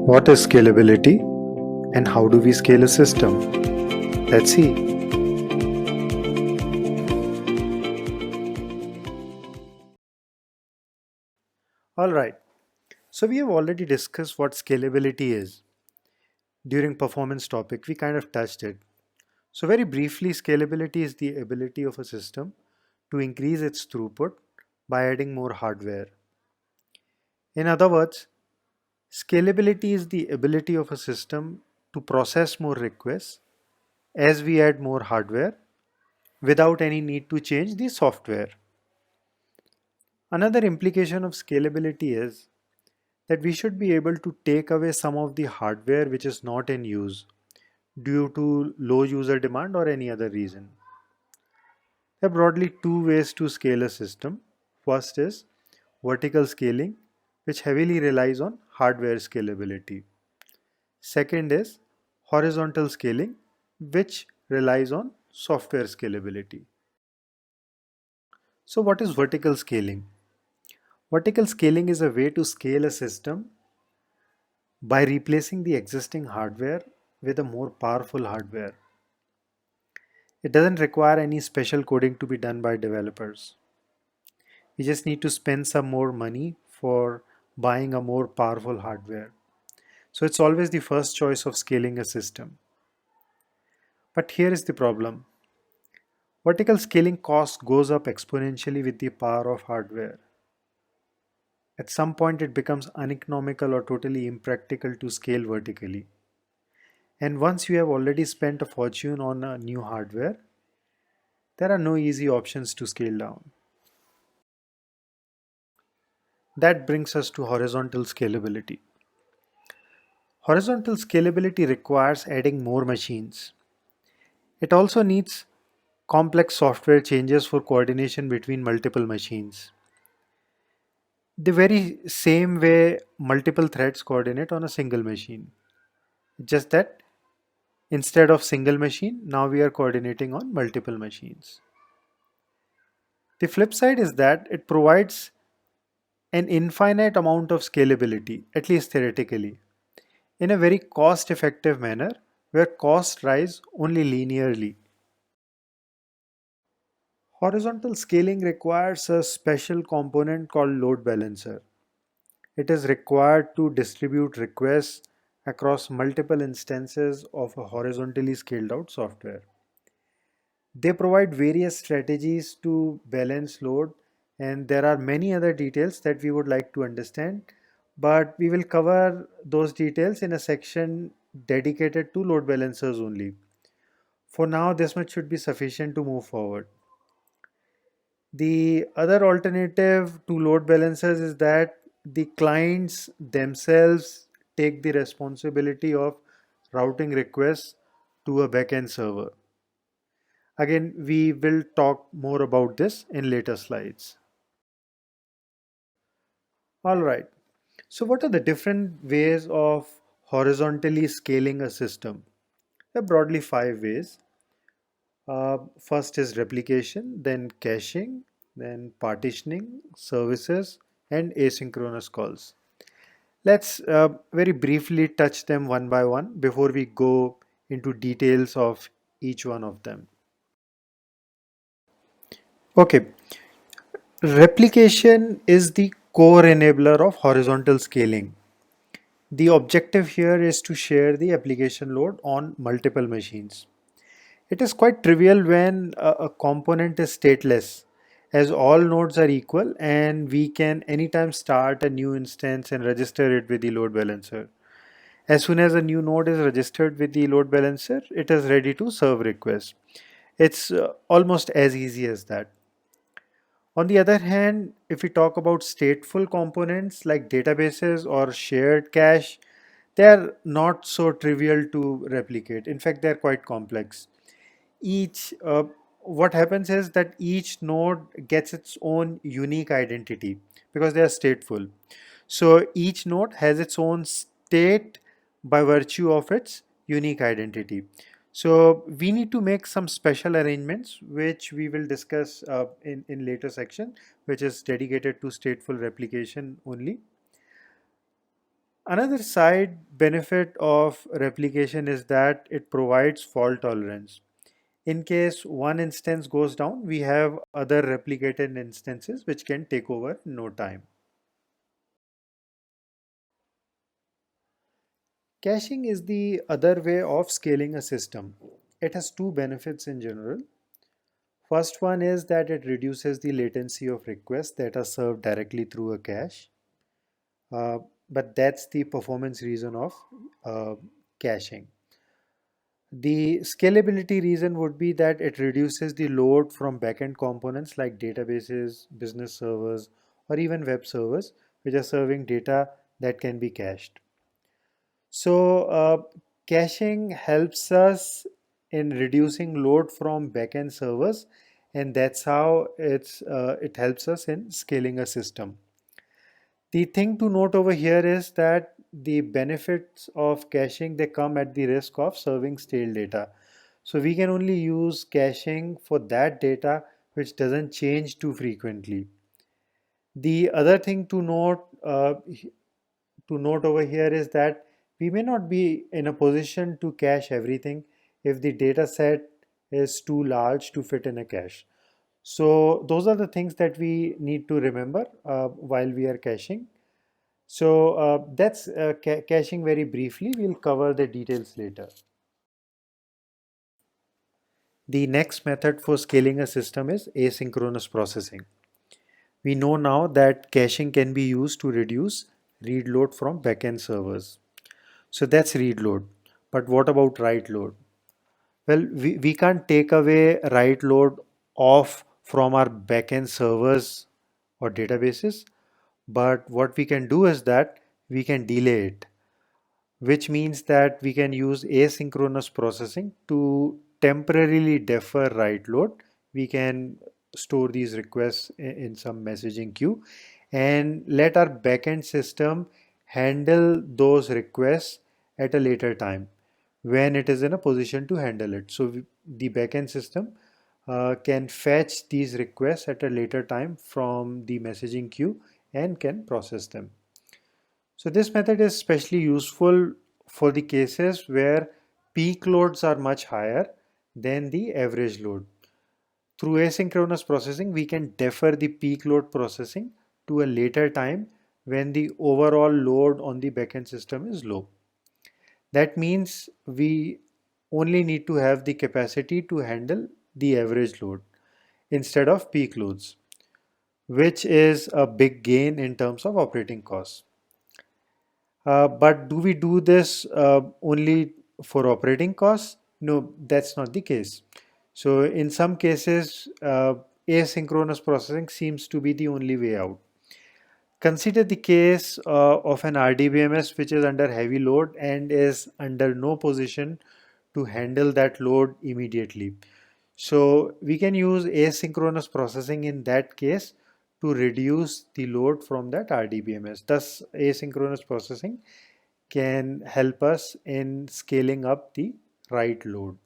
What is scalability and how do we scale a system? Let's see. Alright, so we have already discussed what scalability is. During performance topic, we kind of touched it. So very briefly, scalability is the ability of a system to increase its throughput by adding more hardware. In other words, scalability is the ability of a system to process more requests as we add more hardware without any need to change the software. Another implication of scalability is that we should be able to take away some of the hardware which is not in use due to low user demand or any other reason. There are broadly two ways to scale a system. First is vertical scaling, which heavily relies on hardware scalability. Second is horizontal scaling, which relies on software scalability. So, what is vertical scaling? Vertical scaling is a way to scale a system by replacing the existing hardware with a more powerful hardware. It doesn't require any special coding to be done by developers. You just need to spend some more money for buying a more powerful hardware. So it's always the first choice of scaling a system. But here is the problem. Vertical scaling cost goes up exponentially with the power of hardware. At some point it becomes uneconomical or totally impractical to scale vertically. And once you have already spent a fortune on a new hardware, there are no easy options to scale down. That brings us to horizontal scalability. Horizontal scalability requires adding more machines. It also needs complex software changes for coordination between multiple machines. The very same way multiple threads coordinate on a single machine. Just that instead of single machine, now we are coordinating on multiple machines. The flip side is that it provides an infinite amount of scalability, at least theoretically, in a very cost effective manner where costs rise only linearly. Horizontal scaling requires a special component called load balancer. It is required to distribute requests across multiple instances of a horizontally scaled out software. They provide various strategies to balance load, and there are many other details that we would like to understand, but we will cover those details in a section dedicated to load balancers only. For now, this much should be sufficient to move forward. The other alternative to load balancers is that the clients themselves take the responsibility of routing requests to a backend server. Again, we will talk more about this in later slides. All right. So what are the different ways of horizontally scaling a system? There are broadly five ways. First is replication, then caching, then partitioning, services, and asynchronous calls. Let's very briefly touch them one by one before we go into details of each one of them. Okay, replication is the core enabler of horizontal scaling. The objective here is to share the application load on multiple machines. It is quite trivial when a component is stateless, as all nodes are equal and we can anytime start a new instance and register it with the load balancer. As soon as a new node is registered with the load balancer, it is ready to serve requests. It's almost as easy as that. On the other hand, if we talk about stateful components like databases or shared cache, they are not so trivial to replicate. In fact, they're quite complex. Each What happens is that each node gets its own unique identity because they are stateful. So each node has its own state by virtue of its unique identity. So we need to make some special arrangements which we will discuss in later section, which is dedicated to stateful replication only. Another side benefit of replication is that it provides fault tolerance. In case one instance goes down, we have other replicated instances which can take over in no time. Caching is the other way of scaling a system. It has two benefits in general. First one is that it reduces the latency of requests that are served directly through a cache. Uh, but that's the performance reason of uh, caching. The scalability reason would be that it reduces the load from backend components like databases, business servers, or even web servers, which are serving data that can be cached. So, caching helps us in reducing load from backend servers, and that's how it helps us in scaling a system. The thing to note over here is that the benefits of caching they come at the risk of serving stale data. So we can only use caching for that data which doesn't change too frequently. The other thing to note over here is that we may not be in a position to cache everything if the data set is too large to fit in a cache. So those are the things that we need to remember while we are caching. So that's caching very briefly. We'll cover the details later. The next method for scaling a system is asynchronous processing. We know now that caching can be used to reduce read load from backend servers. So that's read load. But what about write load? Well, we can't take away write load off from our backend servers or databases, but what we can do is that we can delay it, which means that we can use asynchronous processing to temporarily defer write load. We can store these requests in some messaging queue and let our backend system handle those requests at a later time when it is in a position to handle it. So the backend system can fetch these requests at a later time from the messaging queue and can process them. So this method is especially useful for the cases where peak loads are much higher than the average load. Through asynchronous processing, we can defer the peak load processing to a later time when the overall load on the backend system is low. That means we only need to have the capacity to handle the average load instead of peak loads, which is a big gain in terms of operating costs. But do we do this only for operating costs? No, that's not the case. So in some cases, asynchronous processing seems to be the only way out. Consider the case of an RDBMS which is under heavy load and is under no position to handle that load immediately. So we can use asynchronous processing in that case to reduce the load from that RDBMS. Thus, asynchronous processing can help us in scaling up the write load.